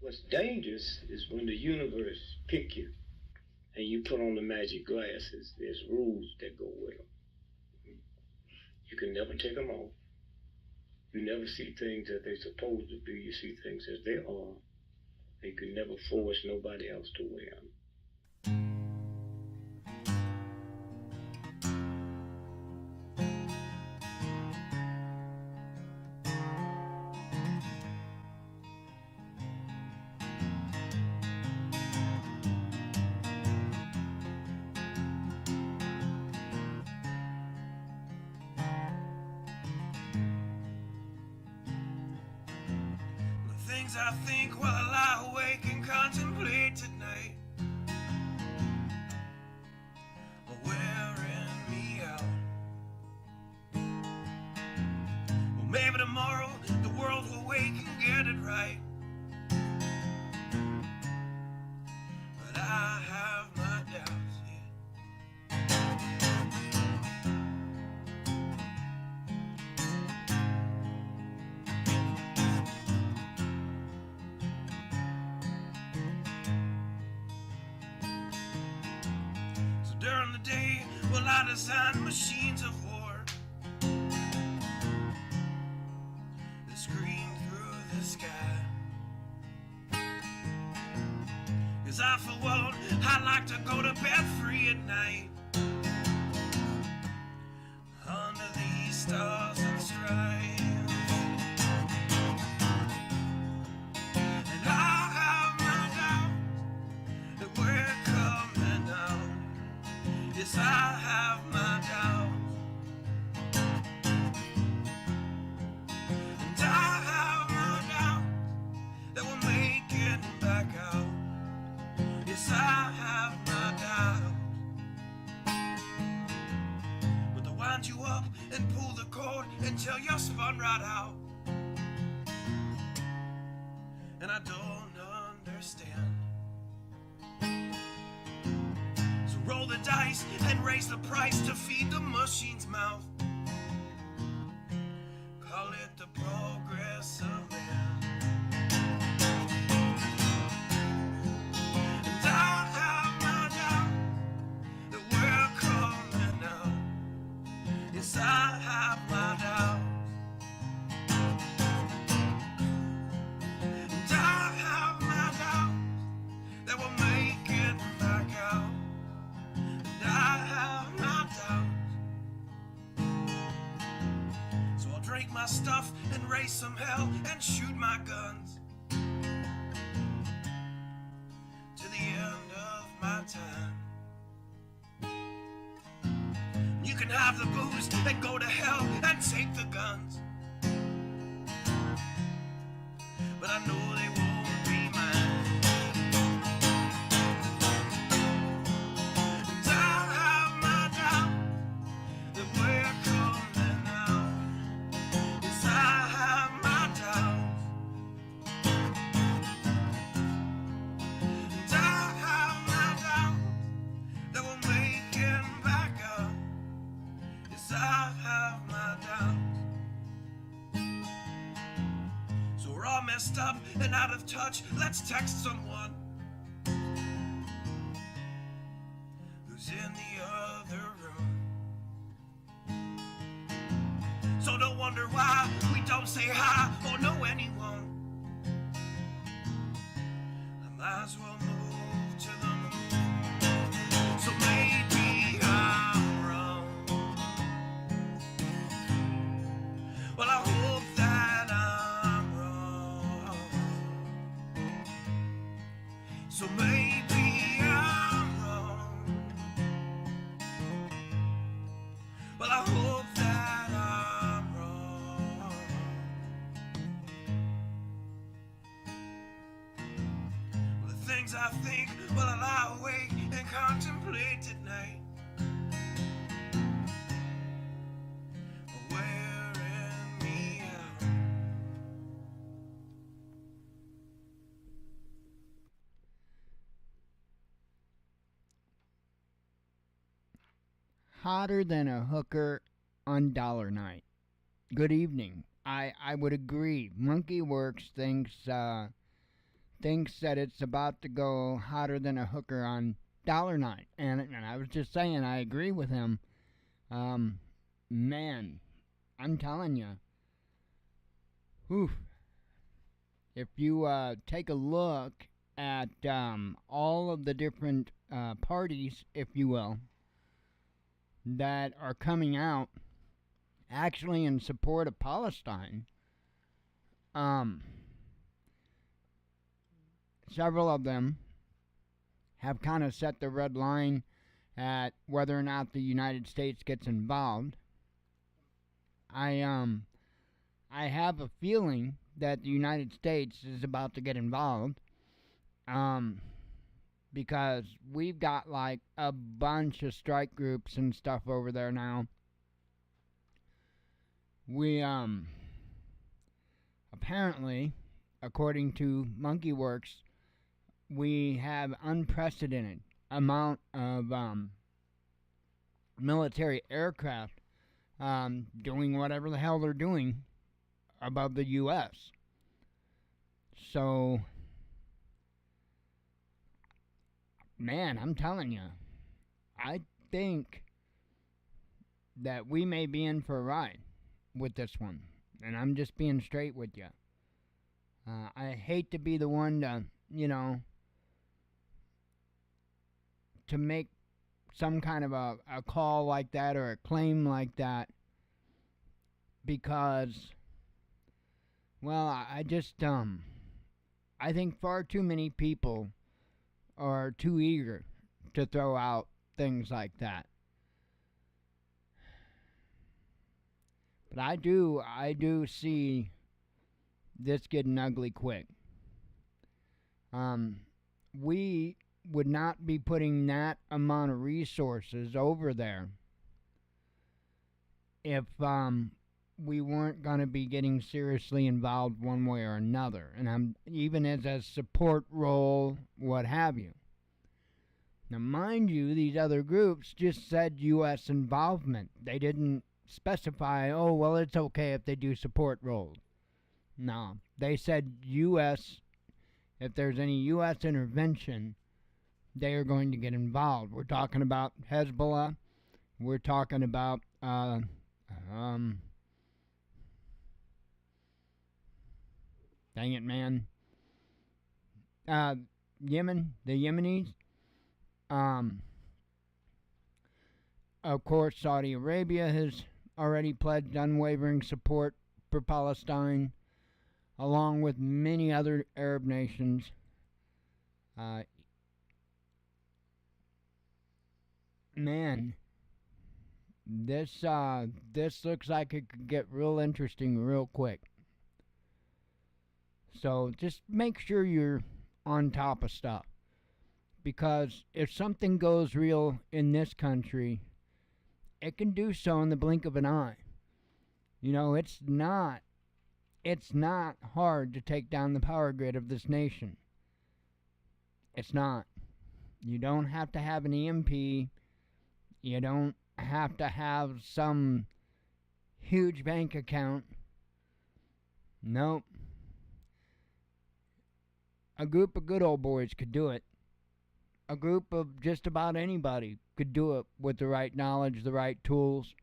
What's dangerous is when the universe pick you and you put on the magic glasses. There's rules that go with them. You can never take them off. You never see things as they're supposed to be. You see things as they are. And you can never force nobody else to wear them. Things I think while I lie awake and contemplate tonight are wearing me out. Well, maybe tomorrow the world will wake and get it right, but I have my doubts, yeah. During the day, well, I design machines of war that scream through the sky. 'Cause I, for one, I like to go to bed free at night under these stars and stripes. And I have my doubts that we're coming out. Yes, I have my doubts, and I have my doubts that we'll make it back out. Yes, I have my doubts, but they'll wind you up and pull the cord until you're spun right out. And I don't understand. Roll the dice and raise the price to feed the machine's mouth. Call it the progress of man. And I have my doubts that we're coming out. Yes, I have my doubts. And I have my doubts that we'll make it back out. I have my doubts, so I'll drink my stuff and raise some hell and shoot my guns to the end of my time. You can have the booze and go to hell and take the guns, but I know they won't be mine. We're coming out. Yes, I have my doubts, and I have my doubts that we'll make it back up. Yes, I have my doubts. So we're all messed up and out of touch. Let's text someone who's in the other room. So don't wonder why we don't say hi or know anyone. I might as well move to the moon. So maybe I'm wrong. Well, I hope that I'm wrong. So maybe I'm wrong. Well, I hope that I'm wrong. Well, the things I think while I lie awake and contemplate at night are wearing me out. Hotter than a hooker on dollar night. Good evening. I would agree. Monkey Works thinks thinks that it's about to go hotter than a hooker on $1.09. And I was just saying, I agree with him. Man, I'm telling you. Whew. If you take a look at all of the different parties, if you will, that are coming out actually in support of Palestine, several of them have kind of set the red line at whether or not the United States gets involved. I have a feeling that the United States is about to get involved, because we've got like a bunch of strike groups and stuff over there now. We apparently, according to MonkeyWorks, we have unprecedented amount of military aircraft doing whatever the hell they're doing above the U.S. So, man, I'm telling you, I think that we may be in for a ride with this one. And I'm just being straight with you. I hate to be the one to, to make some kind of a call like that or a claim like that, because, well, I just, I think far too many people are too eager to throw out things like that. But I do see this getting ugly quick. We would not be putting that amount of resources over there if we weren't going to be getting seriously involved one way or another, and I'm even as a support role, what have you. Now, mind you, these other groups just said U.S. involvement. They didn't specify, oh, well, it's okay if they do support roles. No, they said U.S., if there's any U.S. intervention, they are going to get involved. We're talking about Hezbollah. We're talking about, dang it, man. Yemen, the Yemenis. Of course, Saudi Arabia has already pledged unwavering support for Palestine, along with many other Arab nations. Man, this looks like it could get real interesting real quick. So just make sure you're on top of stuff, because if something goes real in this country, it can do so in the blink of an eye. It's not hard to take down the power grid of this nation. It's not. You don't have to have an EMP. You don't have to have some huge bank account. Nope. A group of good old boys could do it. A group of just about anybody could do it with the right knowledge, the right tools.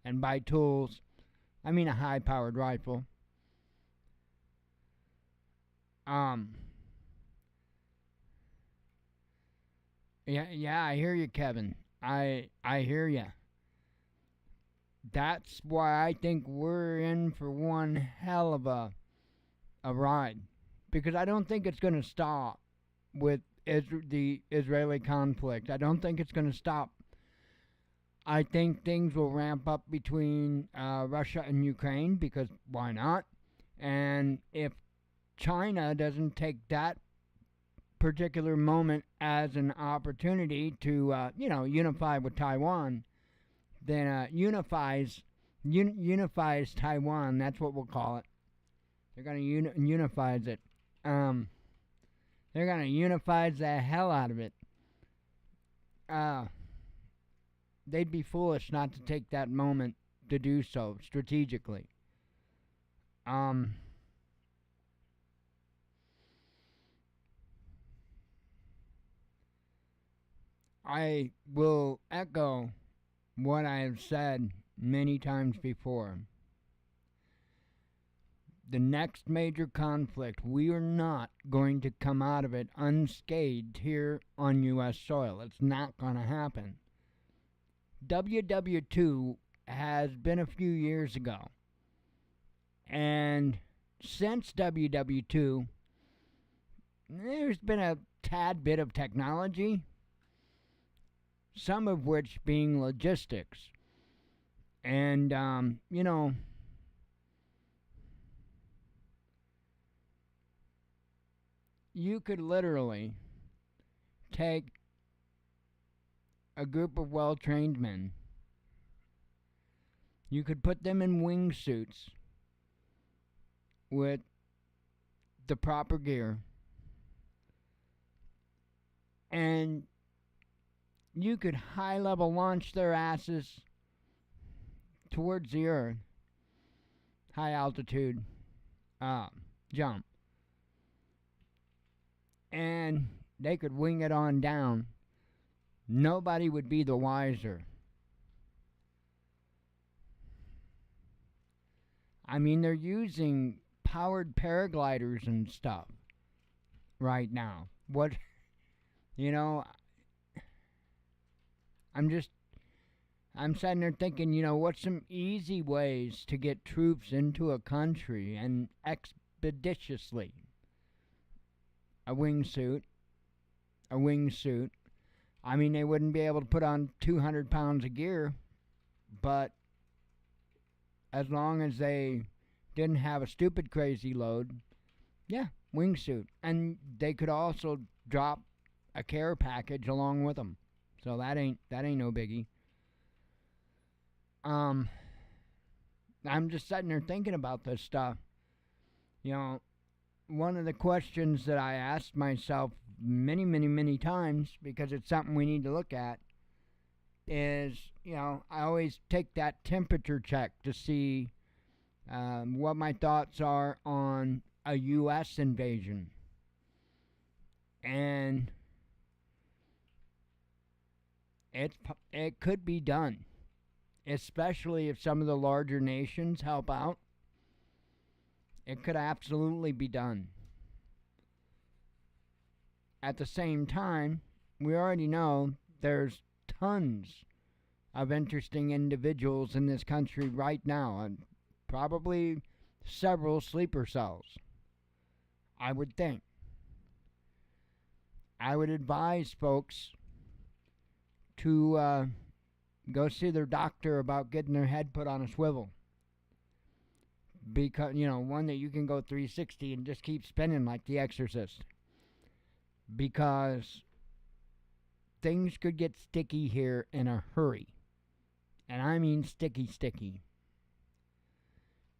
And by tools, I mean a high-powered rifle. Yeah, I hear you, Kevin. I hear you. That's why I think we're in for one hell of a ride, because I don't think it's going to stop with the Israeli conflict. I don't think it's going to stop. I think things will ramp up between Russia and Ukraine, because why not? And if China doesn't take that particular moment as an opportunity to, unify with Taiwan, then unifies Taiwan. That's what we'll call it. They're going to unifies it. They're going to unifies the hell out of it. They'd be foolish not to take that moment to do so strategically. I will echo what I have said many times before. The next major conflict, we are not going to come out of it unscathed here on U.S. soil. It's not going to happen. WW2 has been a few years ago. And since WW2, there's been a tad bit of technology, some of which being logistics. And, you could literally take a group of well-trained men. You could put them in wingsuits with the proper gear, and you could high-level launch their asses towards the earth, high-altitude jump, and they could wing it on down. Nobody would be the wiser. I mean, they're using powered paragliders and stuff right now. I'm sitting there thinking, what's some easy ways to get troops into a country and expeditiously? A wingsuit. I mean, they wouldn't be able to put on 200 pounds of gear, but as long as they didn't have a stupid crazy load, yeah, wingsuit. And they could also drop a care package along with them. So that ain't no biggie. I'm just sitting there thinking about this stuff. One of the questions that I asked myself many, many, many times, because it's something we need to look at, is, I always take that temperature check to see what my thoughts are on a U.S. invasion. And it could be done, especially if some of the larger nations help out. It could absolutely be done. At the same time, we already know there's tons of interesting individuals in this country right now, and probably several sleeper cells, I would think. I would advise folks to go see their doctor about getting their head put on a swivel. Because, one that you can go 360 and just keep spinning like The Exorcist. Because things could get sticky here in a hurry. And I mean sticky.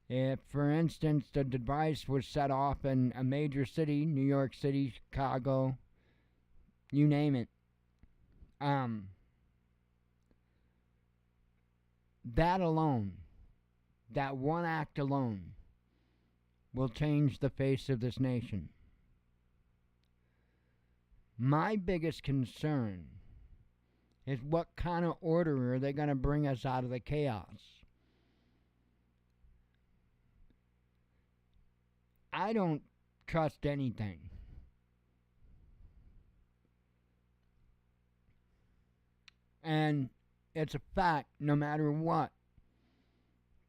If, for instance, the device was set off in a major city, New York City, Chicago, you name it, that alone, that one act alone, will change the face of this nation. My biggest concern is what kind of order are they going to bring us out of the chaos? I don't trust anything. And it's a fact, no matter what,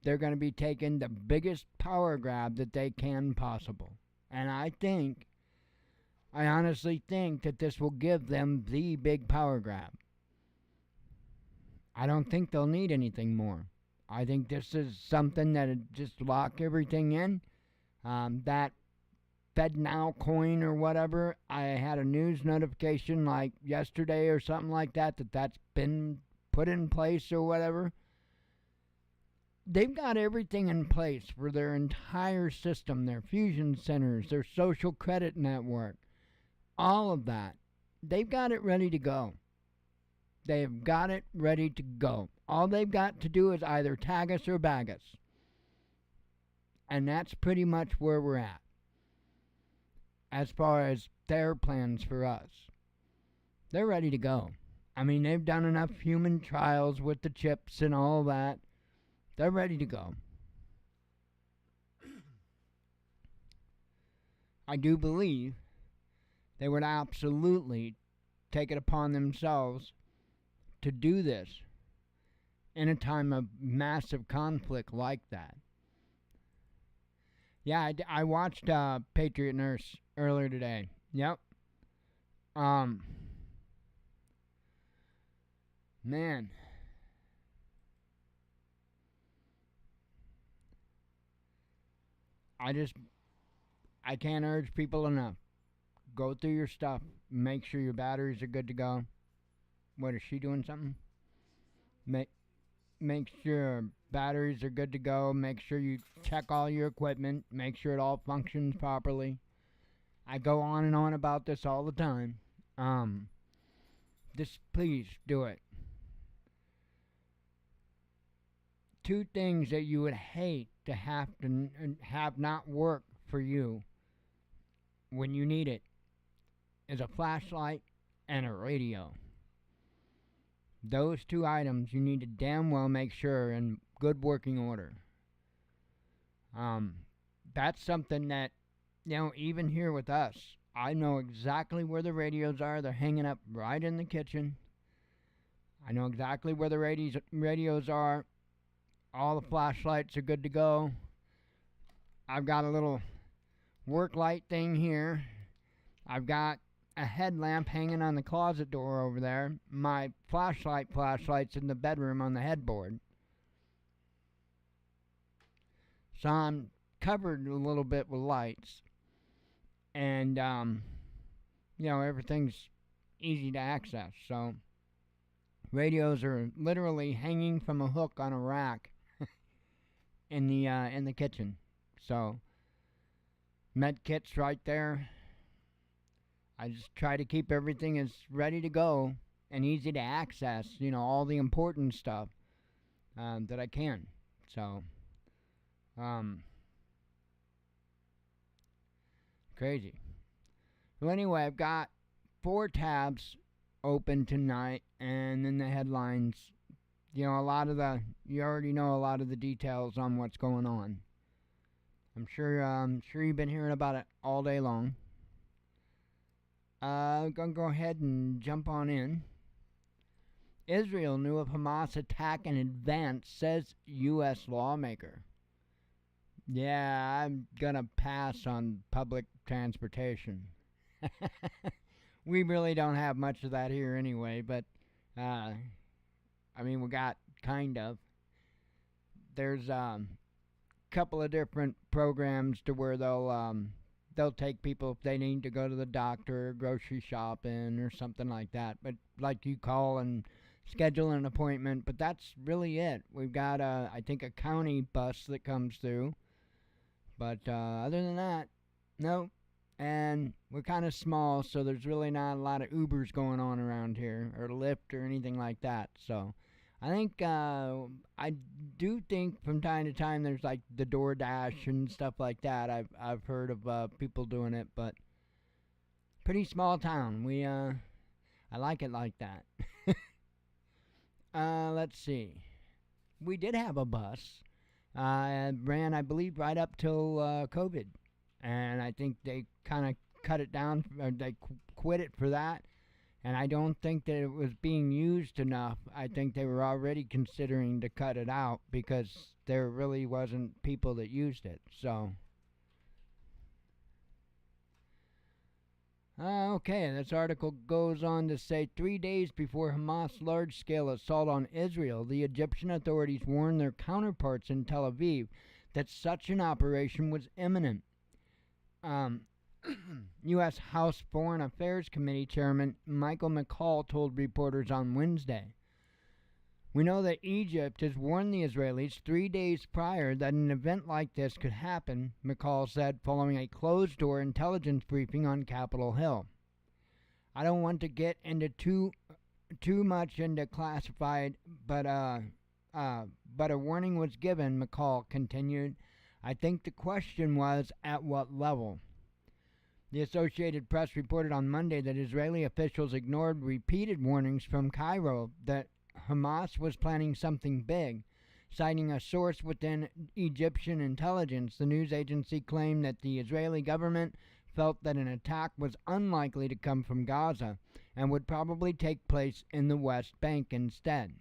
they're going to be taking the biggest power grab that they can possible. And I honestly think that this will give them the big power grab. I don't think they'll need anything more. I think this is something that'll just lock everything in. That FedNow coin or whatever, I had a news notification like yesterday or something like that that's been put in place or whatever. They've got everything in place for their entire system, their fusion centers, their social credit network, all of that. They've got it ready to go. They've got it ready to go. All they've got to do is either tag us or bag us. And that's pretty much where we're at, as far as their plans for us. They're ready to go. I mean, they've done enough human trials with the chips and all that. They're ready to go. I do believe they would absolutely take it upon themselves to do this in a time of massive conflict like that. Yeah, I watched Patriot Nurse earlier today. Yep. Man. I can't urge people enough. Go through your stuff. Make sure your batteries are good to go. What, is she doing something? Make sure batteries are good to go. Make sure you check all your equipment. Make sure it all functions properly. I go on and on about this all the time. Just please do it. Two things that you would hate to have not work for you when you need it is a flashlight and a radio. Those two items you need to damn well make sure in good working order. That's something that, even here with us, I know exactly where the radios are. They're hanging up right in the kitchen. I know exactly where the radios are. All the flashlights are good to go. I've got a little work light thing here. I've got a headlamp hanging on the closet door over there. My flashlight's in the bedroom on the headboard. So I'm covered a little bit with lights. And, everything's easy to access. So radios are literally hanging from a hook on a rack in the kitchen. So med kit's right there. I just try to keep everything as ready to go and easy to access, all the important stuff that I can. So, crazy. Well, anyway, I've got 4 tabs open tonight, and then the headlines. You already know a lot of the details on what's going on. I'm sure you've been hearing about it all day long. I'm going to go ahead and jump on in. Israel knew of Hamas attack in advance, says U.S. lawmaker. Yeah, I'm going to pass on public transportation. We really don't have much of that here anyway, but, we got kind of. There's a couple of different programs to where they'll take people if they need to go to the doctor or grocery shopping or something like that. But like you call and schedule an appointment, but that's really it. We've got I think a county bus that comes through. But other than that, no. And we're kind of small, so there's really not a lot of Ubers going on around here or Lyft or anything like that. So I think I do think from time to time there's like the DoorDash and stuff like that. I've heard of people doing it, but pretty small town. I like it like that. Let's see. We did have a bus. Ran, I believe, right up till COVID, and I think they kind of cut it down. Or they quit it for that. And I don't think that it was being used enough. I think they were already considering to cut it out because there really wasn't people that used it. So, okay, this article goes on to say 3 days before Hamas' large-scale assault on Israel, the Egyptian authorities warned their counterparts in Tel Aviv that such an operation was imminent. U.S. House Foreign Affairs Committee Chairman Michael McCall told reporters on Wednesday, "We know that Egypt has warned the Israelis 3 days prior that an event like this could happen," McCall said following a closed-door intelligence briefing on Capitol Hill. "I don't want to get into too much into classified, but a warning was given," McCall continued. "I think the question was at what level." The Associated Press reported on Monday that Israeli officials ignored repeated warnings from Cairo that Hamas was planning something big. Citing a source within Egyptian intelligence, the news agency claimed that the Israeli government felt that an attack was unlikely to come from Gaza and would probably take place in the West Bank instead.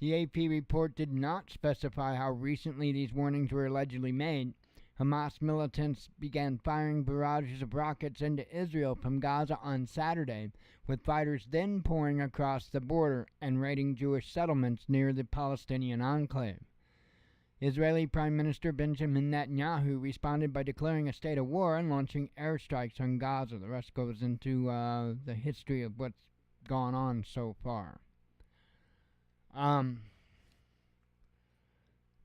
The AP report did not specify how recently these warnings were allegedly made. Hamas militants began firing barrages of rockets into Israel from Gaza on Saturday, with fighters then pouring across the border and raiding Jewish settlements near the Palestinian enclave. Israeli Prime Minister Benjamin Netanyahu responded by declaring a state of war and launching airstrikes on Gaza. The rest goes into the history of what's gone on so far.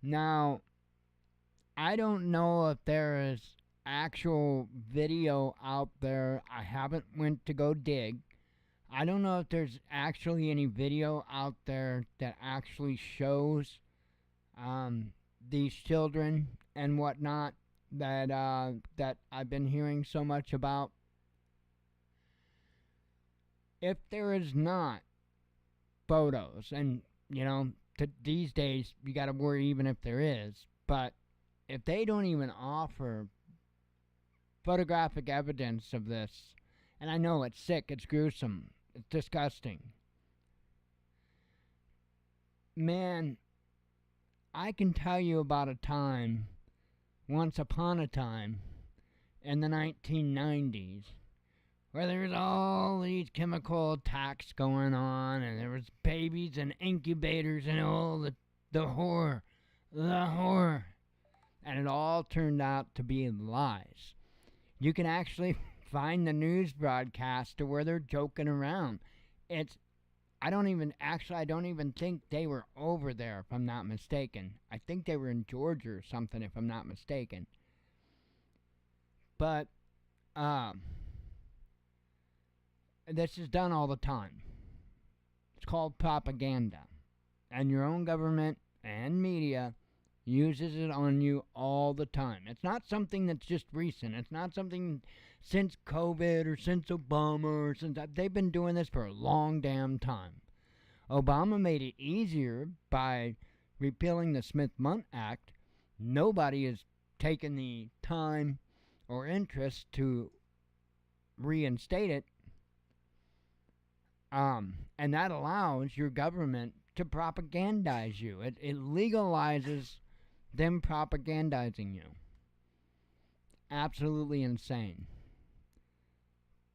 Now, I don't know if there is actual video out there. I haven't went to go dig. I don't know if there's actually any video out there that actually shows these children and whatnot that I've been hearing so much about. If there is not photos, and these days you got to worry even if there is, but if they don't even offer photographic evidence of this, and I know it's sick, it's gruesome, it's disgusting. Man, I can tell you about a time, once upon a time, in the 1990s, where there was all these chemical attacks going on, and there was babies and incubators and all the horror. And it all turned out to be lies. You can actually find the news broadcast to where they're joking around. I don't even think they were over there, if I'm not mistaken. I think they were in Georgia or something, if I'm not mistaken. But this is done all the time. It's called propaganda. And your own government and media uses it on you all the time. It's not something that's just recent. It's not something since COVID or since Obama or since they've been doing this for a long damn time. Obama made it easier by repealing the Smith-Mundt Act. Nobody has taken the time or interest to reinstate it. And that allows your government to propagandize you. It legalizes them propagandizing you. Absolutely insane.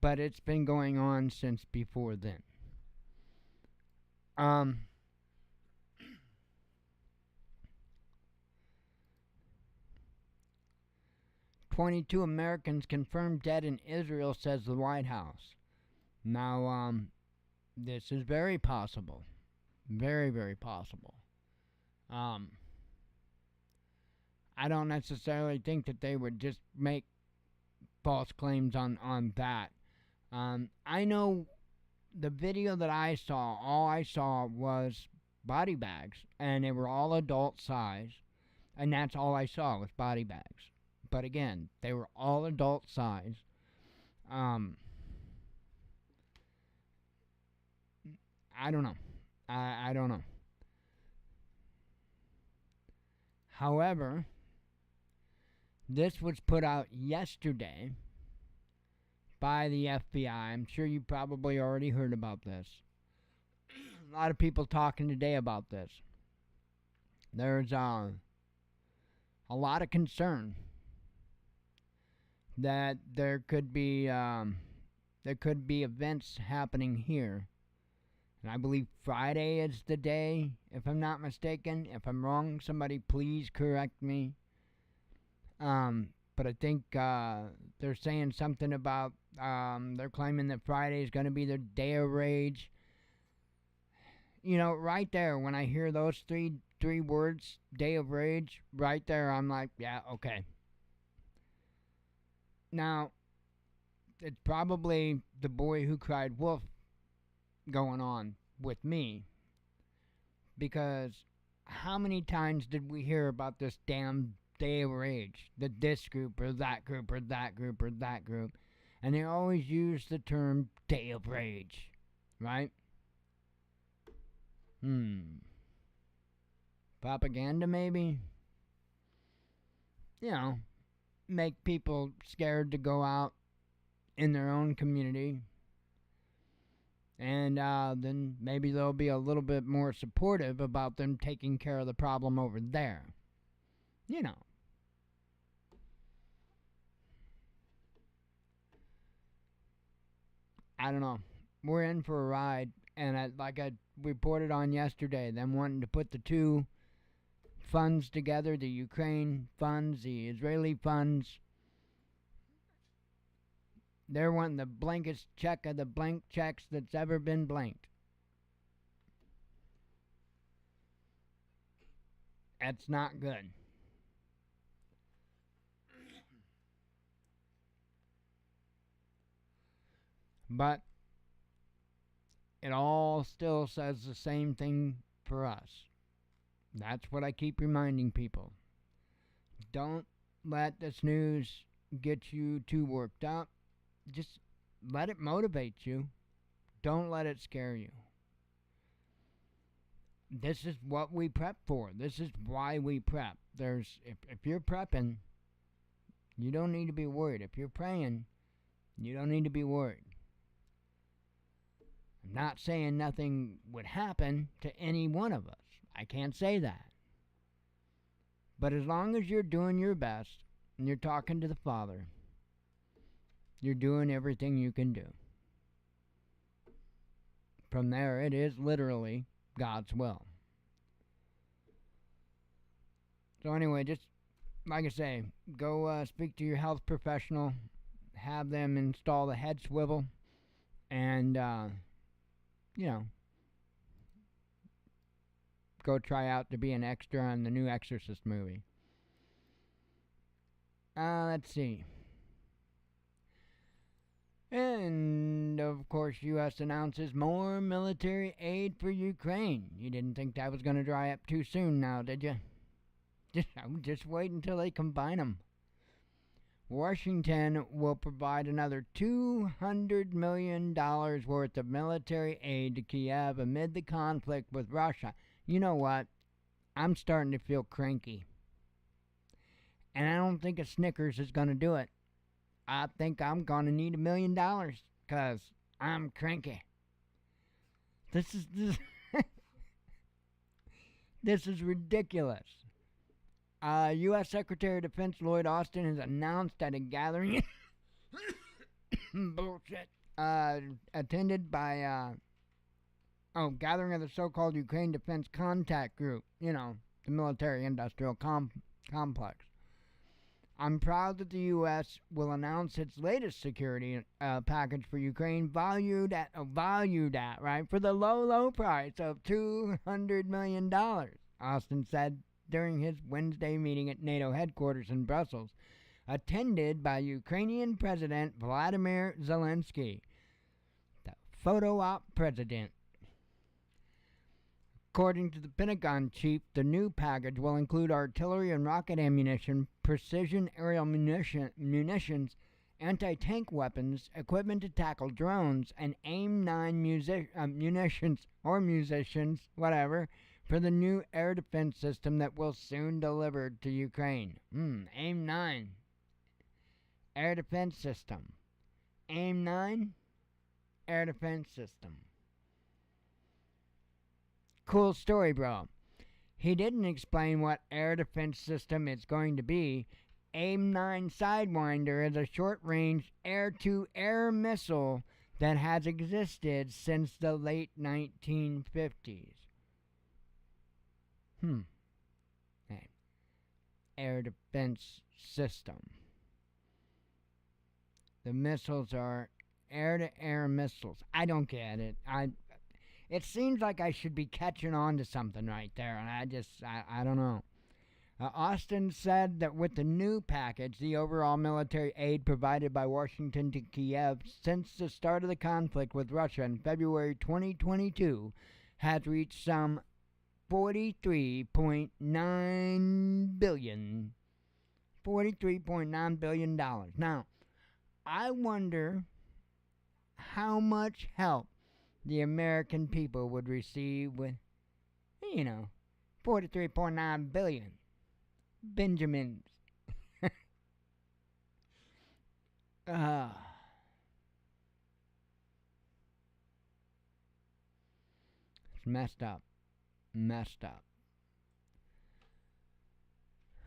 But it's been going on since before then. 22 Americans confirmed dead in Israel, says the White House. Now, this is very possible. Very, very possible. I don't necessarily think that they would just make false claims on that. I know the video that I saw, all I saw was body bags, and they were all adult size, and that's all I saw was body bags. But again, they were all adult size. I don't know. I don't know. However, this was put out yesterday by the FBI. I'm sure you probably already heard about this. A lot of people talking today about this. There's a lot of concern that there could be events happening here. And I believe Friday is the day, if I'm not mistaken. If I'm wrong, somebody please correct me. But I think they're saying something about, they're claiming that Friday is going to be their day of rage. You know, right there, when I hear those three words, day of rage, right there, I'm like, yeah, okay. Now, it's probably the boy who cried wolf going on with me, because how many times did we hear about this damn day of rage. This group or that group or that group or that group. And they always use the term day of rage. Right? Propaganda, maybe? You know, make people scared to go out in their own community. And then maybe they'll be a little bit more supportive about them taking care of the problem over there. You know. I don't know. We're in for a ride. And like I reported on yesterday, them wanting to put the two funds together, the Ukraine funds, the Israeli funds. They're wanting the blankest check of the blank checks that's ever been blanked. That's not good. But it all still says the same thing for us. That's what I keep reminding people. Don't let this news get you too worked up. Just let it motivate you. Don't let it scare you. This is what we prep for. This is why we prep. If you're prepping, you don't need to be worried. If you're praying, you don't need to be worried. I'm not saying nothing would happen to any one of us. I can't say that. But as long as you're doing your best and you're talking to the Father, you're doing everything you can do. From there, it is literally God's will. So anyway, just like I say, go speak to your health professional, have them install the head swivel, and, go try out to be an extra on the new Exorcist movie. Let's see. And, of course, U.S. announces more military aid for Ukraine. You didn't think that was going to dry up too soon now, did you? Just wait until they combine them. Washington will provide another $200 million worth of military aid to Kiev amid the conflict with Russia. You know what? I'm starting to feel cranky. And I don't think a Snickers is going to do it. I think I'm going to need $1 million because I'm cranky. This is ridiculous. U.S. Secretary of Defense Lloyd Austin has announced at a gathering bullshit attended by gathering of the so-called Ukraine Defense Contact Group, the military-industrial complex. I'm proud that the U.S. will announce its latest security package for Ukraine, valued at for the low price of $200 million, Austin said during his Wednesday meeting at NATO headquarters in Brussels, attended by Ukrainian President Vladimir Zelensky, the photo op president. According to the Pentagon chief, the new package will include artillery and rocket ammunition, precision aerial munitions, anti-tank weapons, equipment to tackle drones, and AIM-9 munitions, for the new air defense system that will soon deliver to Ukraine. AIM-9 air defense system. AIM-9 air defense system. Cool story, bro. He didn't explain what air defense system it's going to be. AIM-9 Sidewinder is a short-range air-to-air missile that has existed since the late 1950s. Air defense system. The missiles are air-to-air missiles. I don't get it. It seems like I should be catching on to something right there, and I don't know. Austin said that with the new package, the overall military aid provided by Washington to Kiev since the start of the conflict with Russia in February 2022 has reached some $43.9 billion. $43.9 billion. Now, I wonder how much help the American people would receive with, 43.9 billion Benjamins. uh, it's messed up.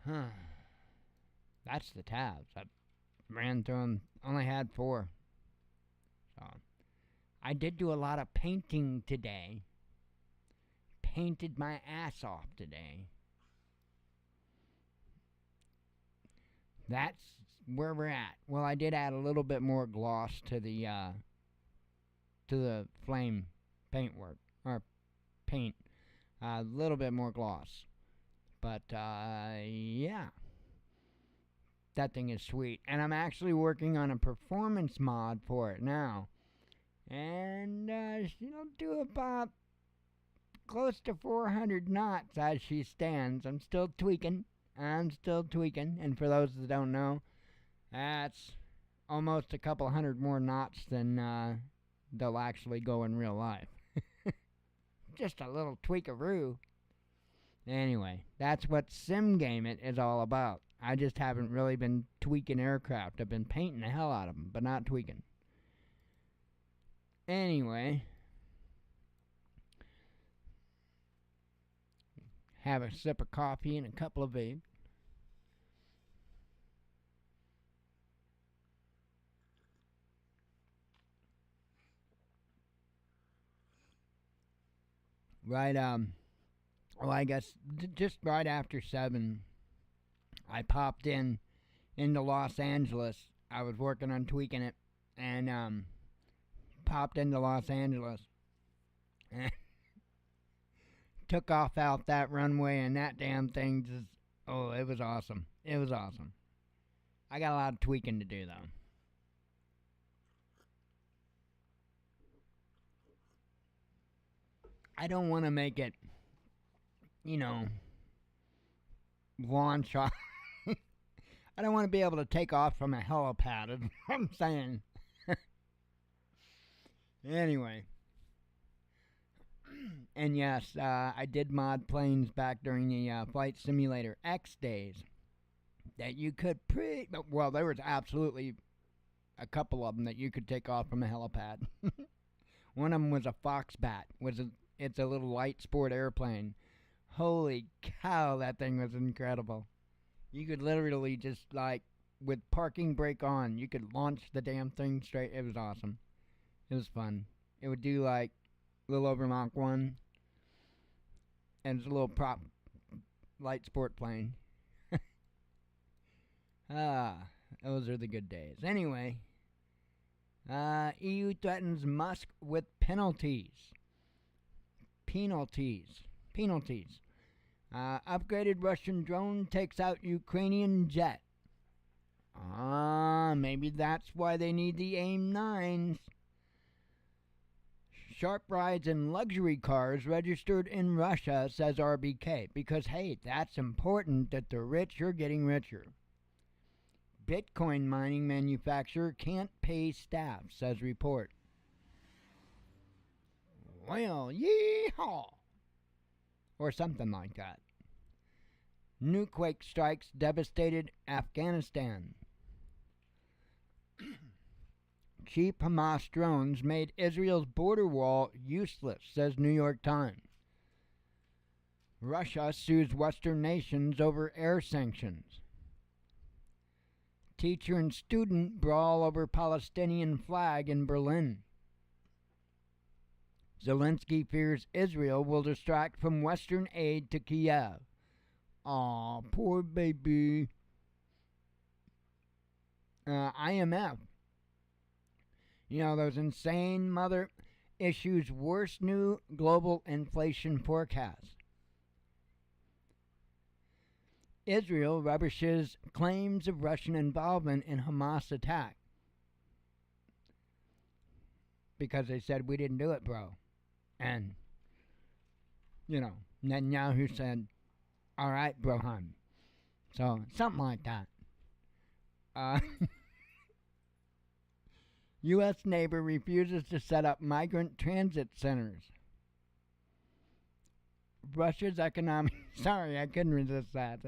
Huh. That's the tabs. I ran through them, only had 4. So, I did do a lot of painting today. Painted my ass off today. That's where we're at. Well, I did add a little bit more gloss to the flame paintwork, or paint. A little bit more gloss. But, yeah. That thing is sweet. And I'm actually working on a performance mod for it now. And, do about close to 400 knots as she stands. I'm still tweaking. And for those that don't know, that's almost a couple hundred more knots than they'll actually go in real life. Just a little tweakaroo. Anyway, that's what Sim Game It is all about. I just haven't really been tweaking aircraft. I've been painting the hell out of them, but not tweaking. Anyway, have a sip of coffee and a couple of vapes. Right, well, I guess just right after 7, I popped into Los Angeles. I was working on tweaking it, and popped into Los Angeles, and took off out that runway, and that damn thing just, it was awesome. It was awesome. I got a lot of tweaking to do, though. I don't want to make it, launch off. I don't want to be able to take off from a helipad, is what I'm saying. Anyway. And yes, I did mod planes back during the Flight Simulator X days. That you could well, there was absolutely a couple of them that you could take off from a helipad. One of them was a Foxbat. It's a little light sport airplane. Holy cow, that thing was incredible. You could literally just, with parking brake on, you could launch the damn thing straight. It was awesome. It was fun. It would do, a little over Mach 1. And it's a little prop light sport plane. Those are the good days. Anyway, EU threatens Musk with penalties. Upgraded Russian drone takes out Ukrainian jet. Maybe that's why they need the AIM-9s. Sharp rides in luxury cars registered in Russia, says RBK. Because, hey, that's important that the rich are getting richer. Bitcoin mining manufacturer can't pay staff, says report. Well, yeehaw! Or something like that. New quake strikes devastated Afghanistan. Cheap Hamas drones made Israel's border wall useless, says New York Times. Russia sues Western nations over air sanctions. Teacher and student brawl over Palestinian flag in Berlin. Zelensky fears Israel will distract from Western aid to Kiev. Aw, poor baby. IMF. Those insane mother issues worst new global inflation forecast. Israel rubbishes claims of Russian involvement in Hamas attack. Because they said, we didn't do it, bro. And, Netanyahu said, all right, Brohan. So, something like that. Uh, U.S. neighbor refuses to set up migrant transit centers. Russia's economic. Sorry, I couldn't resist that.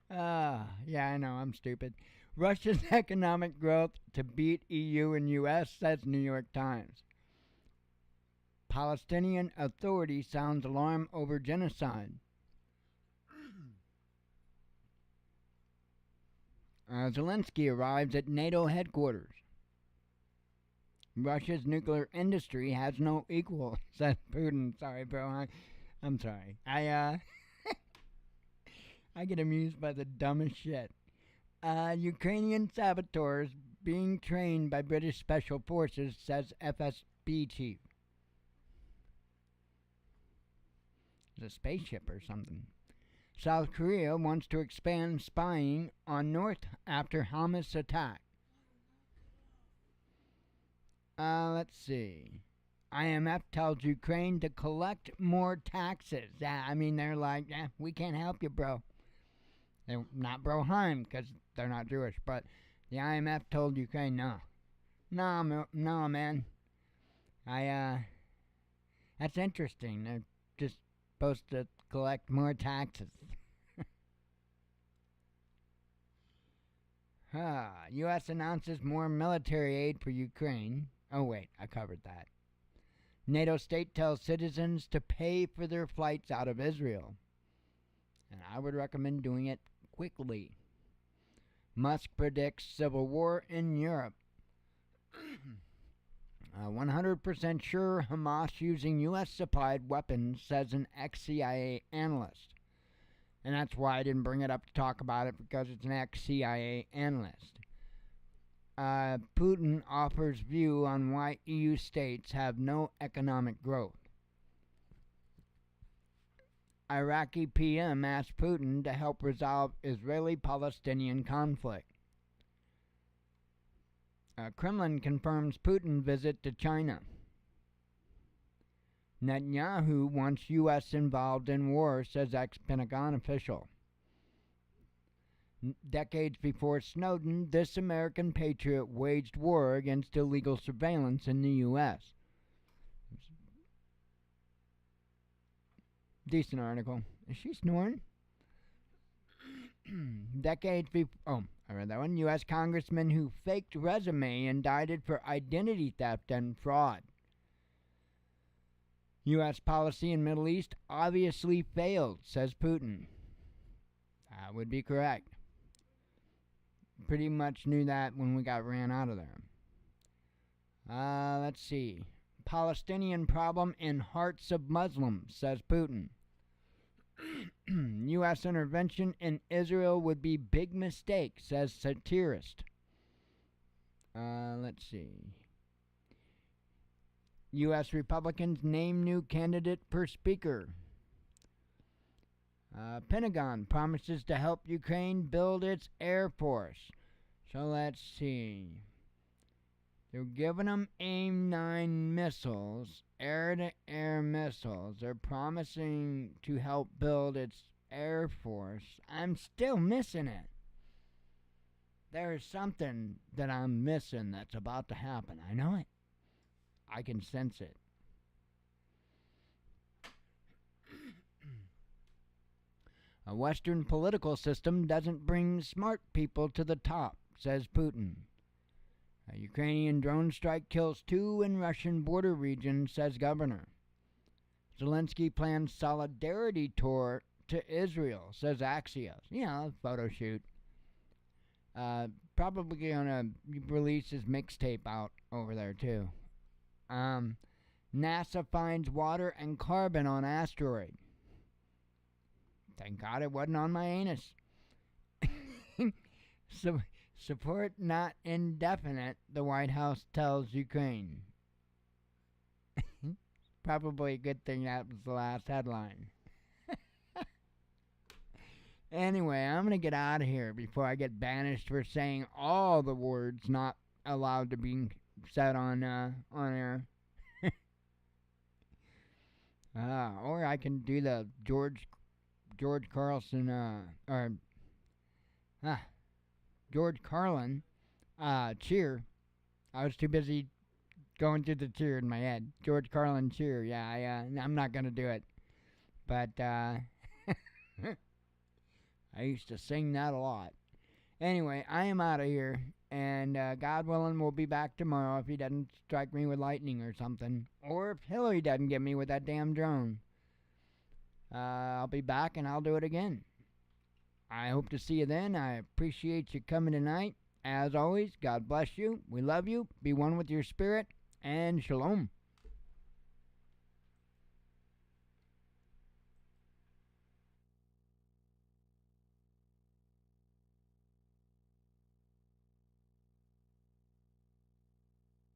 Yeah, I know, I'm stupid. Russia's economic growth to beat EU and US, says New York Times. Palestinian Authority sounds alarm over genocide. Zelensky arrives at NATO headquarters. Russia's nuclear industry has no equal, says Putin. Sorry, bro. I'm sorry. I get amused by the dumbest shit. Ukrainian saboteurs being trained by British Special Forces, says FSB chief. It's a spaceship or something. South Korea wants to expand spying on North after Hamas attack. Let's see. IMF tells Ukraine to collect more taxes. I mean, they're like, we can't help you, bro. They're not Broheim because they're not Jewish, but the IMF told Ukraine, no, man. That's interesting. They're just supposed to collect more taxes. U.S. announces more military aid for Ukraine. Oh, wait, I covered that. NATO state tells citizens to pay for their flights out of Israel. And I would recommend doing it quickly. Musk predicts civil war in Europe. 100% sure Hamas using U.S. supplied weapons, says an ex-CIA analyst. And that's why I didn't bring it up to talk about it, because it's an ex-CIA analyst. Putin offers view on why EU states have no economic growth. Iraqi PM asked Putin to help resolve Israeli-Palestinian conflict. Kremlin confirms Putin visit to China. Netanyahu wants U.S. involved in war, says ex-Pentagon official. Decades before Snowden, this American patriot waged war against illegal surveillance in the U.S. Decent article. Is she snoring? Decades before... Oh, I read that one. U.S. congressman who faked resume indicted for identity theft and fraud. U.S. policy in Middle East obviously failed, says Putin. That would be correct. Pretty much knew that when we got ran out of there. Let's see. Palestinian problem in hearts of Muslims, says Putin. U.S. intervention in Israel would be big mistake, says satirist. Let's see. U.S. Republicans name new candidate for speaker. Pentagon promises to help Ukraine build its air force. So let's see. They're giving them AIM-9 missiles, air-to-air missiles. They're promising to help build its air force. I'm still missing it. There is something that I'm missing that's about to happen. I know it. I can sense it. A Western political system doesn't bring smart people to the top, says Putin. A Ukrainian drone strike kills 2 in Russian border region, says governor. Zelensky plans solidarity tour to Israel, says Axios. Photo shoot. Probably gonna release his mixtape out over there too. NASA finds water and carbon on asteroid. Thank God it wasn't on my anus. Support not indefinite, the White House tells Ukraine. Probably a good thing that was the last headline. Anyway, I'm going to get out of here before I get banished for saying all the words not allowed to be said on air. Or I can do the George Carlson, or George Carlin, cheer. I was too busy going through the cheer in my head. George Carlin cheer. Yeah, I'm not gonna do it. But I used to sing that a lot. Anyway, I am out of here, and God willing, we'll be back tomorrow if he doesn't strike me with lightning or something, or if Hillary doesn't get me with that damn drone. I'll be back and I'll do it again. I hope to see you then. I appreciate you coming tonight. As always, God bless you. We love you. Be one with your spirit, and shalom.